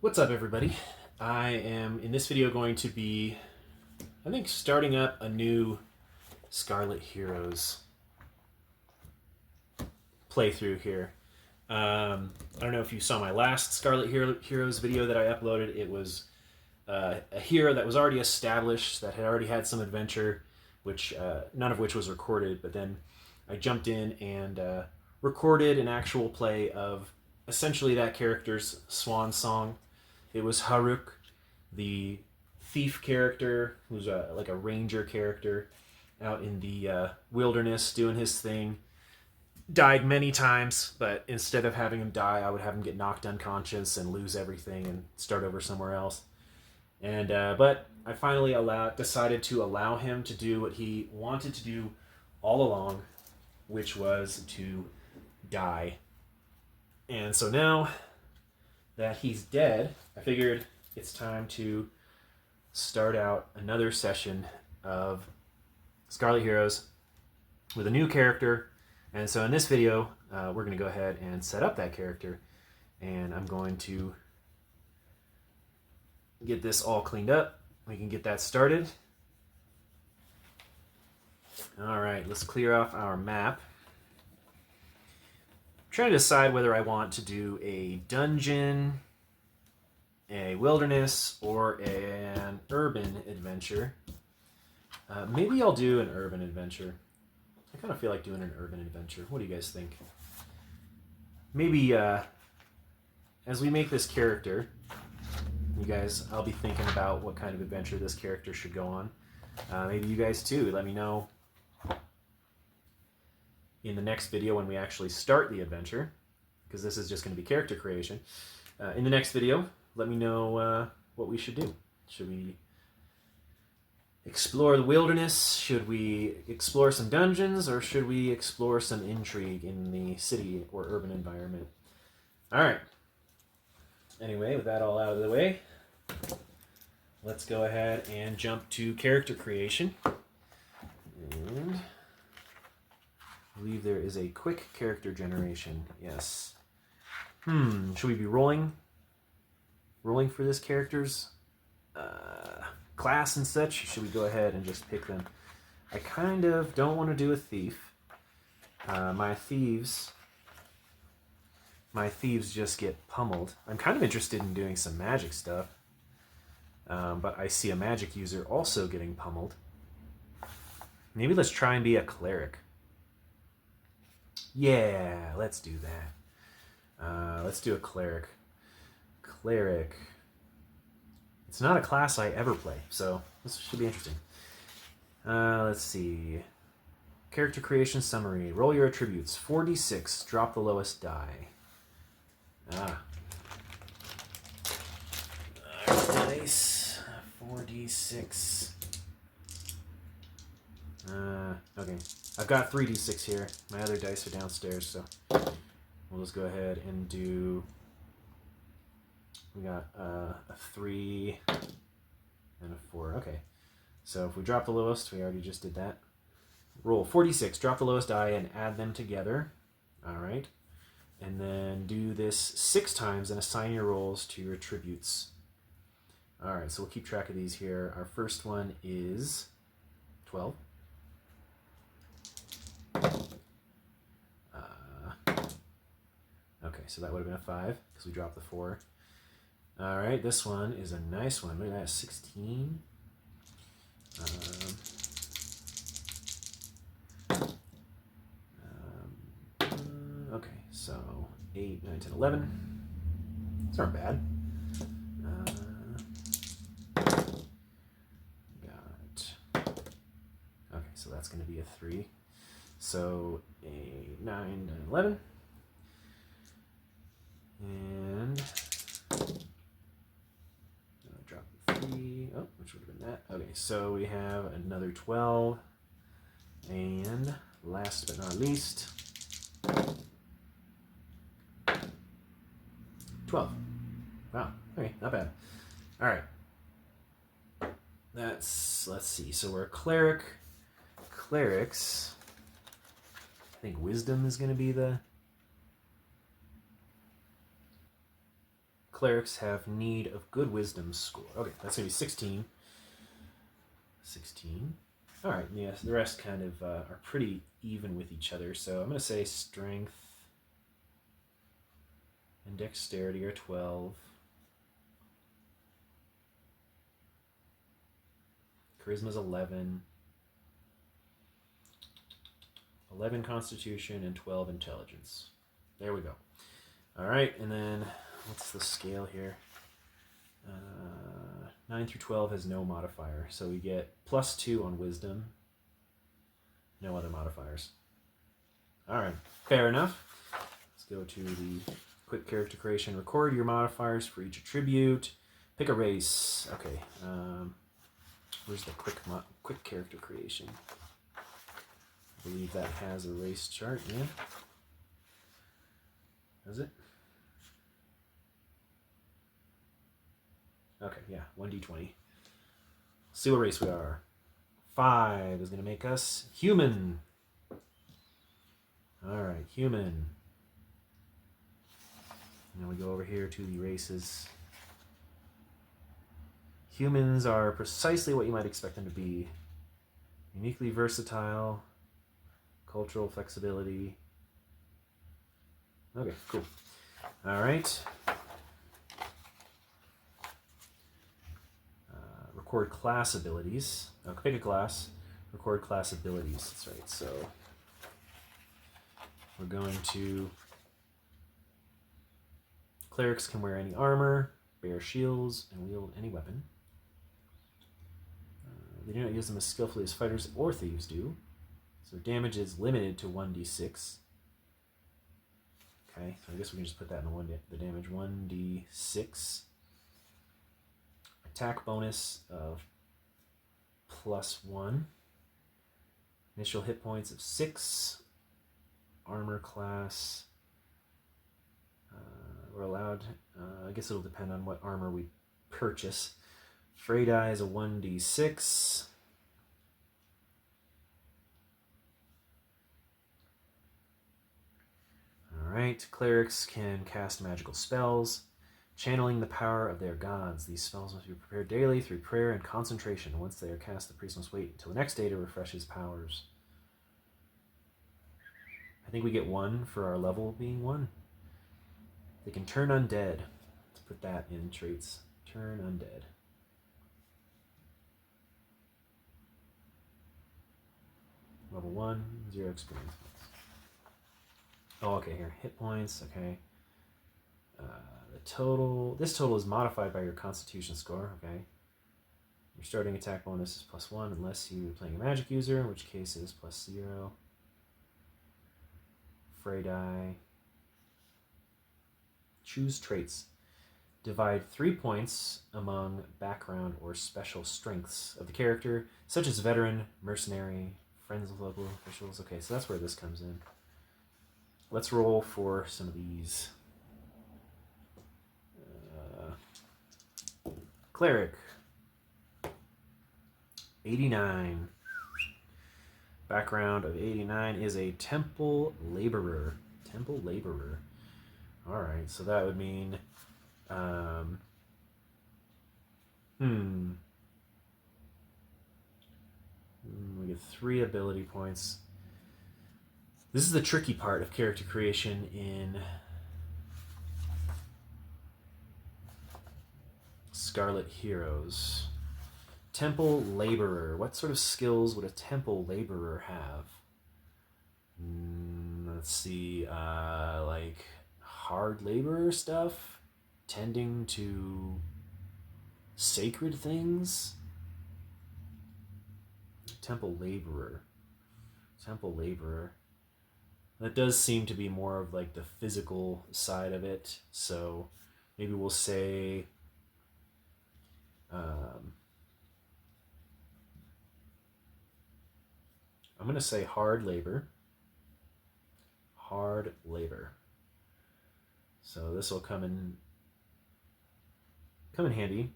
What's up, everybody? I am in this video going to be, I think, starting up a new Scarlet Heroes playthrough here. I don't know if you saw my last Scarlet Heroes video that I uploaded. It was a hero that was already established, that had already had some adventure, which none of which was recorded, but then I jumped in and recorded an actual play of essentially that character's swan song. It was Haruk, the thief character, who's like a ranger character out in the wilderness doing his thing. Died many times, but instead of having him die, I would have him get knocked unconscious and lose everything and start over somewhere else. And but I finally decided to allow him to do what he wanted to do all along, which was to die. And so now that he's dead, I figured it's time to start out another session of Scarlet Heroes with a new character. And so in this video, we're going to go ahead and set up that character. And I'm going to get this all cleaned up. We can get that started. All right, let's clear off our map. Trying to decide whether I want to do a dungeon, a wilderness, or an urban adventure. Maybe I'll do an urban adventure. I kind of feel like doing an urban adventure. What do you guys think? Maybe as we make this character, you guys, I'll be thinking about what kind of adventure this character should go on. Maybe you guys too. Let me know in the next video when we actually start the adventure, because this is just going to be character creation. In the next video, let me know what we should do. Should we explore the wilderness? Should we explore some dungeons? Or should we explore some intrigue in the city or urban environment? Alright. Anyway, with that all out of the way, let's go ahead and jump to character creation. And I believe there is a quick character generation. Yes. Should we be rolling for this character's class and such? Should we go ahead and just pick them? I kind of don't want to do a thief. My thieves just get pummeled. I'm kind of interested in doing some magic stuff, but I see a magic user also getting pummeled. Maybe let's try and be a cleric. Yeah, let's do that. Let's do a cleric. Cleric. It's not a class I ever play, so this should be interesting. Let's see. Character creation summary. Roll your attributes. 4d6. Drop the lowest die. Nice. 4d6. Okay. I've got 3d6 here. My other dice are downstairs, so we'll just go ahead and do... We got a 3 and a 4. Okay. So if we drop the lowest, we already just did that. Roll 4d6. Drop the lowest die and add them together. Alright. And then do this 6 times and assign your rolls to your attributes. Alright, so we'll keep track of these here. Our first one is 12. Okay, so that would have been a 5 because we dropped the 4. Alright, this one is a nice one. Look at that, 16. Okay, so 8, 9, 10, 11. These aren't bad. Okay, so that's going to be a 3. So 8, 9, 10, 11. And drop the 3. Oh, which would have been that. Okay, so we have another 12. And last but not least, 12. Wow. Okay, not bad. All right. Let's see. So we're a cleric. Clerics. I think wisdom is going to be the clerics have need of good wisdom score. Okay, that's going to be 16. 16. All right, yes, the rest kind of are pretty even with each other. So I'm going to say strength and dexterity are 12. Charisma's 11. 11 constitution and 12 intelligence. There we go. All right, and then what's the scale here? 9 through 12 has no modifier, so we get +2 on wisdom. No other modifiers. All right, fair enough. Let's go to the quick character creation. Record your modifiers for each attribute. Pick a race. Okay. Where's the quick character creation? I believe that has a race chart. Yeah. Does it? Okay, yeah, 1d20. See what race we are. 5 is going to make us human. Alright, human. Now we go over here to the races. Humans are precisely what you might expect them to be. Uniquely versatile, cultural flexibility. Okay, cool. Alright. Record class abilities. Oh, pick a class. Record class abilities. That's right. So we're going to... Clerics can wear any armor, bear shields, and wield any weapon. They do not use them as skillfully as fighters or thieves do. So damage is limited to 1d6. Okay, so I guess we can just put that in the damage. 1d6. Attack bonus of +1. Initial hit points of 6. Armor class. We're allowed, I guess it'll depend on what armor we purchase. Fray die is a 1d6. Alright, clerics can cast magical spells, channeling the power of their gods. These spells must be prepared daily through prayer and concentration. Once they are cast, the priest must wait until the next day to refresh his powers. I think we get 1 for our level being 1. They can turn undead. Let's put that in traits. Turn undead. Level 1, 0 experience points. Oh, okay, here. Hit points, okay. The total... This total is modified by your constitution score, okay. Your starting attack bonus is +1 unless you're playing a magic user, in which case it is +0. Fray die. Choose traits. Divide 3 points among background or special strengths of the character, such as veteran, mercenary, friends of local officials. Okay, so that's where this comes in. Let's roll for some of these. Cleric. 89. Background of 89 is a temple laborer. Temple laborer. Alright, so that would mean... we get 3 ability points. This is the tricky part of character creation in Scarlet Heroes. Temple laborer. What sort of skills would a temple laborer have? Let's see, like hard labor stuff, tending to sacred things. Temple laborer. Temple laborer. That does seem to be more of like the physical side of it. So maybe we'll say I'm going to say hard labor. Hard labor. So this will come in handy,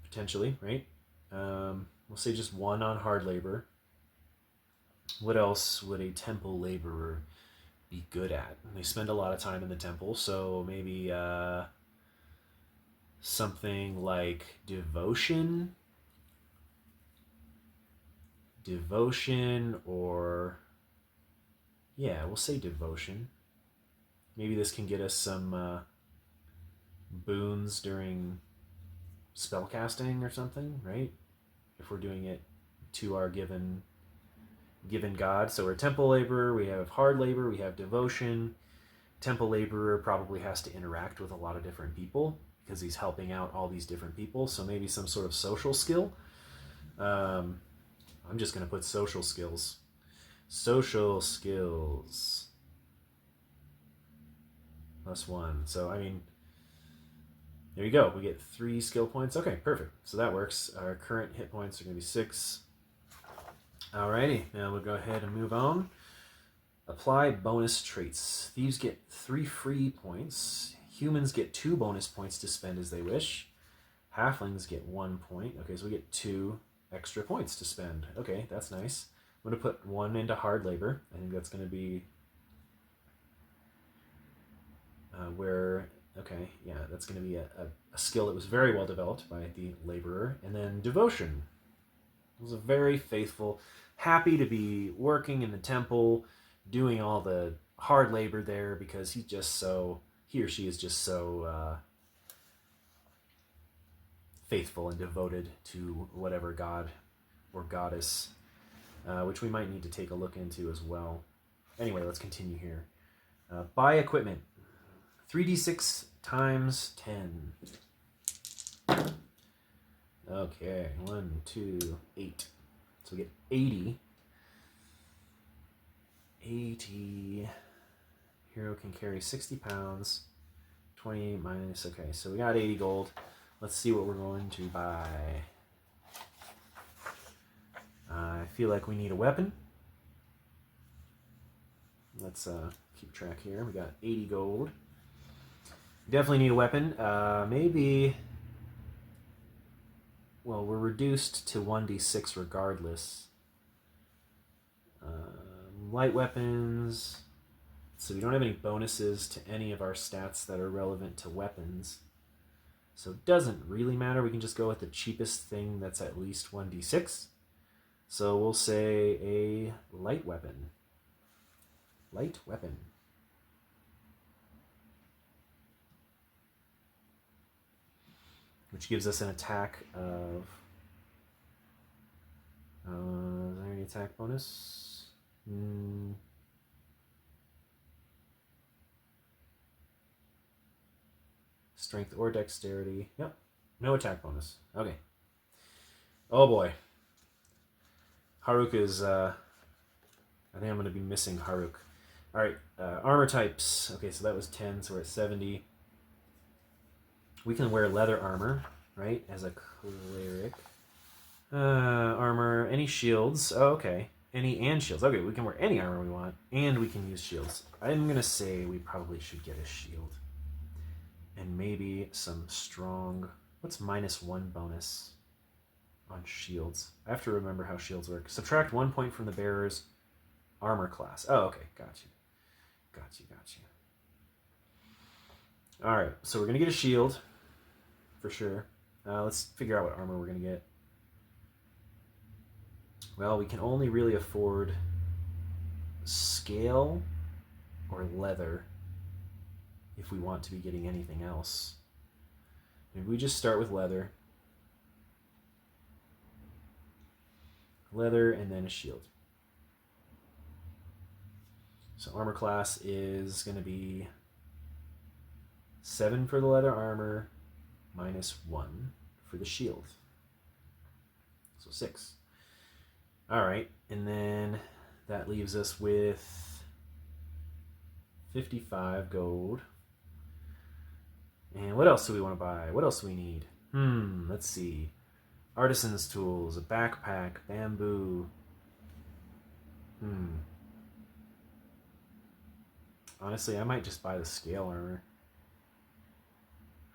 potentially, right? We'll say just 1 on hard labor. What else would a temple laborer be good at? They spend a lot of time in the temple, so maybe something like devotion. Devotion, or yeah, we'll say devotion. Maybe this can get us some boons during spellcasting or something, right? If we're doing it to our given god. So we're a temple laborer, we have hard labor, we have devotion. Temple laborer probably has to interact with a lot of different people because he's helping out all these different people. So maybe some sort of social skill. I'm just going to put social skills. Social skills. +1. So, I mean, there you go. We get 3 skill points. Okay, perfect. So that works. Our current hit points are going to be 6. Alrighty, now we'll go ahead and move on. Apply bonus traits. Thieves get 3 free points. Humans get 2 bonus points to spend as they wish. Halflings get 1 point. Okay, so we get 2 extra points to spend. Okay, that's nice. I'm going to put 1 into hard labor. I think that's going to be okay, yeah, that's going to be a skill that was very well developed by the laborer. And then devotion. He was a very faithful, happy to be working in the temple, doing all the hard labor there because he or she is just so faithful and devoted to whatever god or goddess, which we might need to take a look into as well. Anyway, let's continue here. Buy equipment. 3d6 times 10. Okay, 1, 2, 8. So we get 80. 80. Hero can carry 60 pounds. 20 minus, okay, so we got 80 gold. Let's see what we're going to buy. I feel like we need a weapon. Let's keep track here. We got 80 gold. Definitely need a weapon. Maybe... Well, we're reduced to 1d6 regardless. Light weapons. So we don't have any bonuses to any of our stats that are relevant to weapons. So it doesn't really matter. We can just go with the cheapest thing that's at least 1d6. So we'll say a light weapon. Light weapon. Which gives us an attack of... is there any attack bonus? Strength or dexterity. Yep. No attack bonus. Okay. Oh boy. Haruk is... I think I'm going to be missing Haruk. Alright. Armor types. Okay, so that was 10, so we're at 70. We can wear leather armor, right, as a cleric. Armor, any shields. Oh, okay. Any and shields. Okay, we can wear any armor we want, and we can use shields. I'm going to say we probably should get a shield. And maybe some strong... What's -1 bonus on shields? I have to remember how shields work. Subtract 1 point from the bearer's armor class. Oh, okay. Got you. Got you. Alright, so we're going to get a shield. For sure. Let's figure out what armor we're going to get. Well, we can only really afford scale or leather if we want to be getting anything else. Maybe we just start with leather. Leather and then a shield. So armor class is going to be 7 for the leather armor, -1 for the shield. So 6. Alright, and then that leaves us with 55 gold. And what else do we want to buy? What else do we need? Let's see. Artisan's tools, a backpack, bamboo. Honestly, I might just buy the scale armor.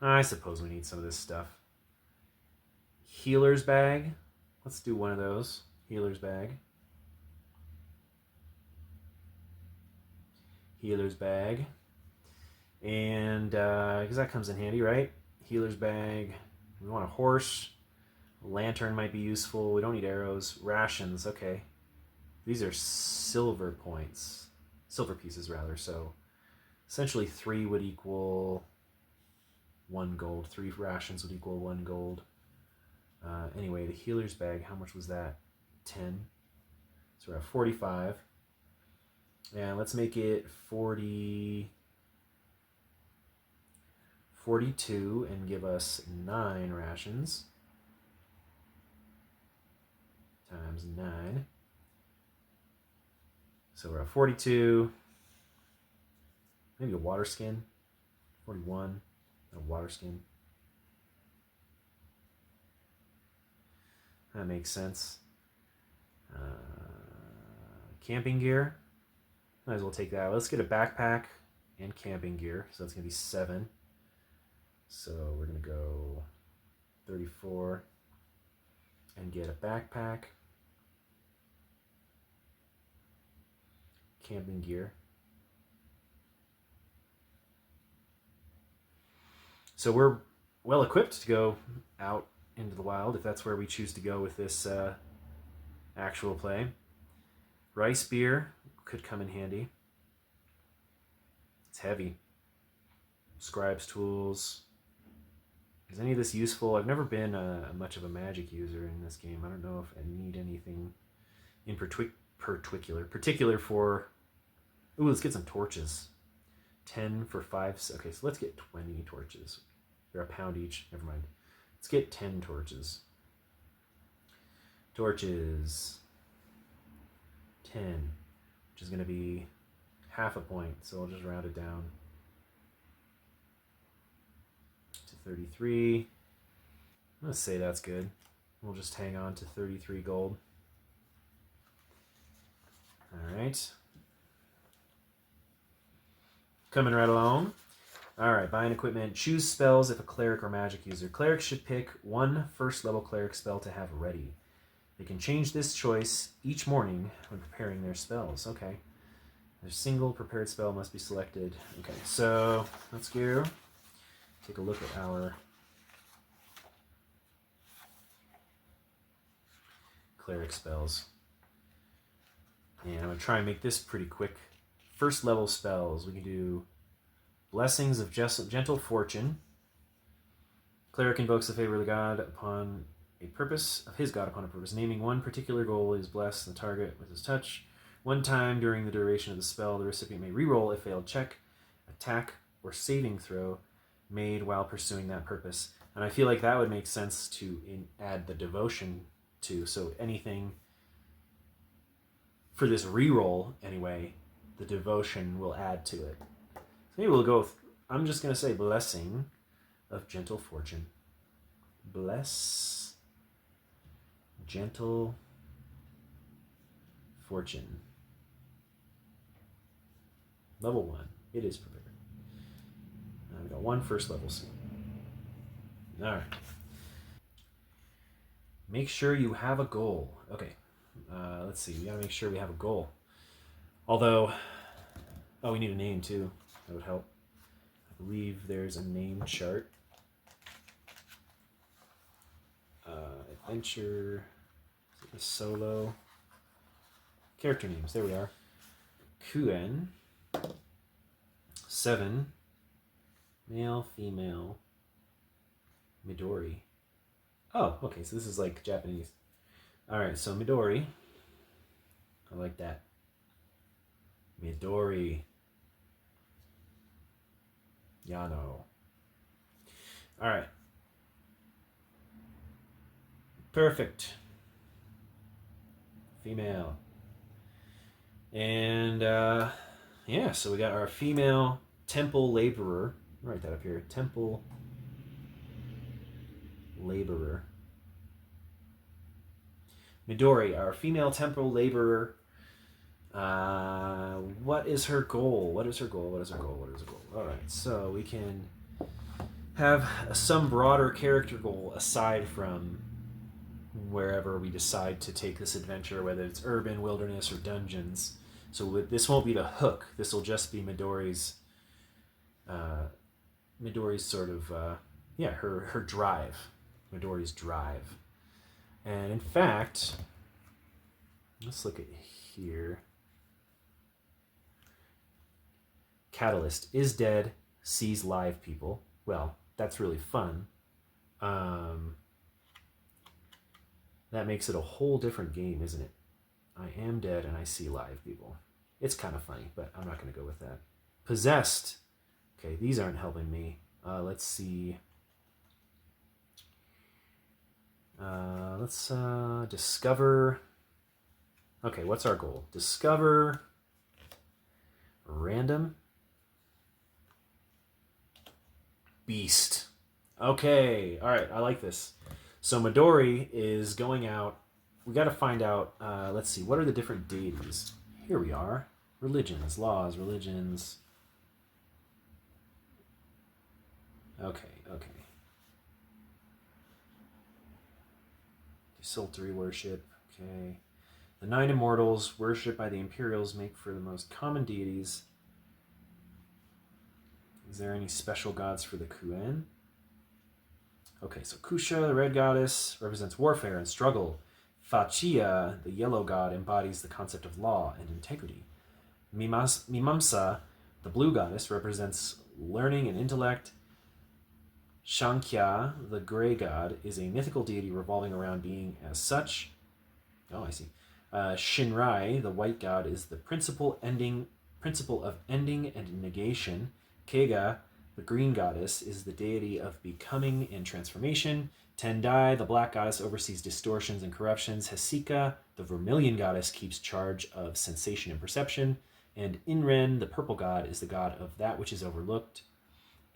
I suppose we need some of this stuff. Healer's bag. Let's do one of those. Healer's bag. Healer's bag. And, because that comes in handy, right? Healer's bag. We want a horse. A lantern might be useful. We don't need arrows. Rations, okay. These are silver points. Silver pieces, rather. So essentially 3 would equal 1 gold. 3 rations would equal 1 gold. Anyway, the healer's bag, how much was that? 10. So we're at 45. And let's make it 42 and give us 9 rations. Times 9. So we're at 42. Maybe a water skin. 41. A water skin. That makes sense. Camping gear. Might as well take that. Let's get a backpack and camping gear. So that's going to be 7. So we're going to go 34 and get a backpack. Camping gear. So we're well equipped to go out into the wild if that's where we choose to go with this actual play. Rice beer could come in handy. It's heavy. Scribe's tools. Is any of this useful? I've never been much of a magic user in this game. I don't know if I need anything in particular for... Ooh, let's get some torches. 10 for 5. Okay, so let's get 20 torches. They're a pound each. Never mind. Let's get 10 torches. Torches. 10. Which is going to be half a point. So I'll just round it down to 33. Let's say that's good. We'll just hang on to 33 gold. Alright. Coming right along. Alright, buying equipment. Choose spells if a cleric or magic user. Clerics should pick 1 first-level cleric spell to have ready. They can change this choice each morning when preparing their spells. Okay. A single prepared spell must be selected. Okay, so let's go take a look at our cleric spells. And I'm going to try and make this pretty quick. First level spells. We can do Blessings of Gentle Fortune. Cleric invokes the favor of the god upon a purpose, of his god upon a purpose. Naming 1 particular goal is bless the target with his touch. 1 time during the duration of the spell, the recipient may reroll a failed check, attack, or saving throw made while pursuing that purpose. And I feel like that would make sense to add the devotion to. So anything for this reroll, anyway, the devotion will add to it. So maybe we'll go with, I'm just going to say Blessing of Gentle Fortune. Bless Gentle Fortune. Level 1. It is prepared. We got 1 first level skill. Alright. Make sure you have a goal. Okay. Let's see. We gotta make sure we have a goal. Although, oh, we need a name too. That would help. I believe there's a name chart. Adventure. Solo. Character names. There we are. Kuen. 7. Male, female. Midori. Oh, okay, so this is like Japanese. Alright, so Midori. I like that. Midori. Yano. Alright. Perfect. Female. And, yeah, so we got our female temple laborer. I'll write that up here. Temple laborer. Midori, our female temple laborer. What is her goal? What is her goal? What is her goal? What is her goal? Alright, so we can have some broader character goal aside from wherever we decide to take this adventure, whether it's urban, wilderness, or dungeons. So this won't be the hook. This will just be Midori's sort of yeah, her drive, Midori's drive. And in fact, let's look at here. Catalyst is dead, sees live people. Well, that's really fun. That makes it a whole different game, isn't it? I am dead and I see live people. It's kind of funny, but I'm not going to go with that. Possessed. Okay, these aren't helping me. Let's see. Let's discover. Okay, what's our goal? Discover random beast. Okay, all right, I like this. So Midori is going out. We got to find out. Let's see. What are the different deities? Here we are. Religions, laws, religions. Okay. Desultory worship. Okay. The 9 immortals, worshipped by the Imperials, make for the most common deities. Is there any special gods for the Kuen? Okay, so Kusha, the red goddess, represents warfare and struggle. Fachia, the yellow god, embodies the concept of law and integrity. Mimamsa, the blue goddess, represents learning and intellect. Shankya, the gray god, is a mythical deity revolving around being as such. Oh, I see. Shinrai, the white god, is the principle of ending and negation. Kega, the green goddess, is the deity of becoming and transformation. Tendai, the black goddess, oversees distortions and corruptions. Hesika, the vermilion goddess, keeps charge of sensation and perception. And Inren, the purple god, is the god of that which is overlooked.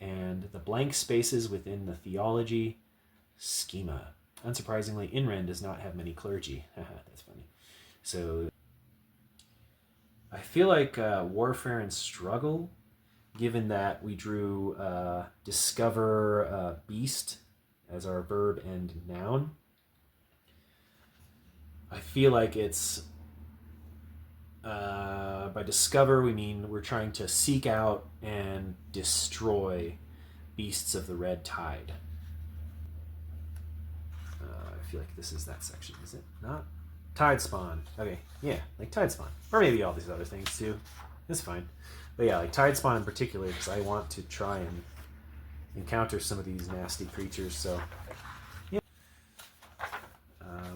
And the blank spaces within the theology schema. Unsurprisingly, Inren does not have many clergy. That's funny. So I feel like warfare and struggle, given that we drew discover beast as our verb and noun, I feel like it's by discover we mean we're trying to seek out and destroy beasts of the red tide. I feel like this is that section, is it not? Tide spawn. Okay, yeah, like tide spawn. Or maybe all these other things too. It's fine. But yeah, like tide spawn in particular, because I want to try and encounter some of these nasty creatures, so yeah.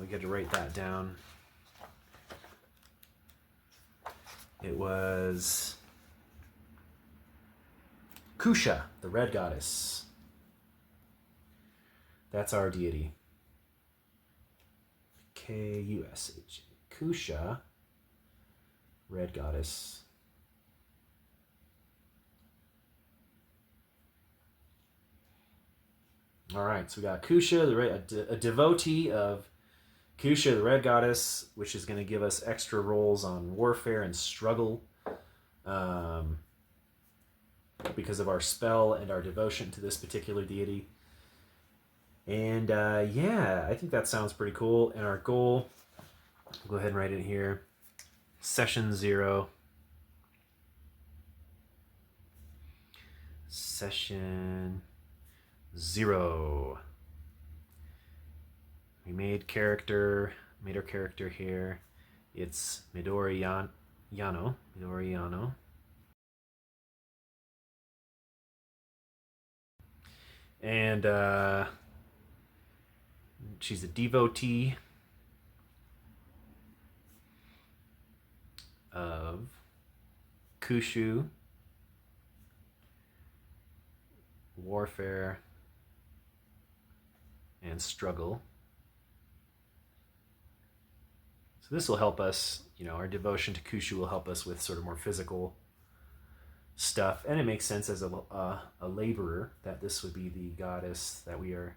We got to write that down. It was Kusha, the red goddess. That's our deity. K-U-S-H. Kusha, red goddess. All right, so we got Kusha, a devotee of Kusha, the red goddess, which is going to give us extra rolls on warfare and struggle because of our spell and our devotion to this particular deity. And yeah, I think that sounds pretty cool. And our goal, I'll go ahead and write it here. Session 0. Session 0. We made our character here. It's Midori Yano. And she's a devotee of Kushu, warfare, and struggle. So this will help us, our devotion to Kushu will help us with sort of more physical stuff. And it makes sense as a laborer that this would be the goddess that we are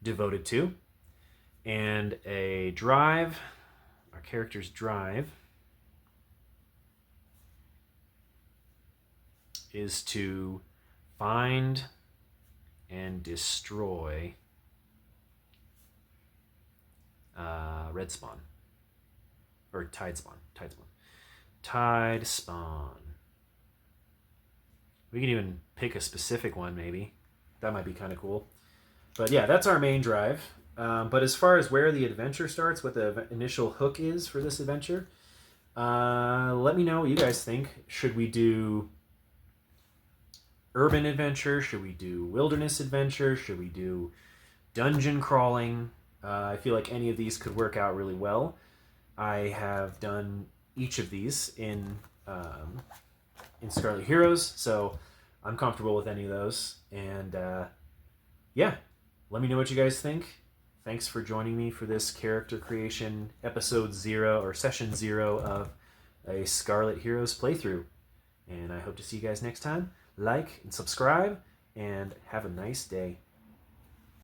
devoted to. And a drive, our character's drive, is to find and destroy red spawn. Or tide spawn. Tide spawn. We can even pick a specific one, maybe. That might be kind of cool. But yeah, that's our main drive. But as far as where the adventure starts, what the initial hook is for this adventure, let me know what you guys think. Should we do urban adventure? Should we do wilderness adventure? Should we do dungeon crawling? I feel like any of these could work out really well. I have done each of these in Scarlet Heroes, so I'm comfortable with any of those. And yeah, let me know what you guys think. Thanks for joining me for this character creation episode 0 or session 0 of a Scarlet Heroes playthrough. And I hope to see you guys next time. Like and subscribe, and have a nice day.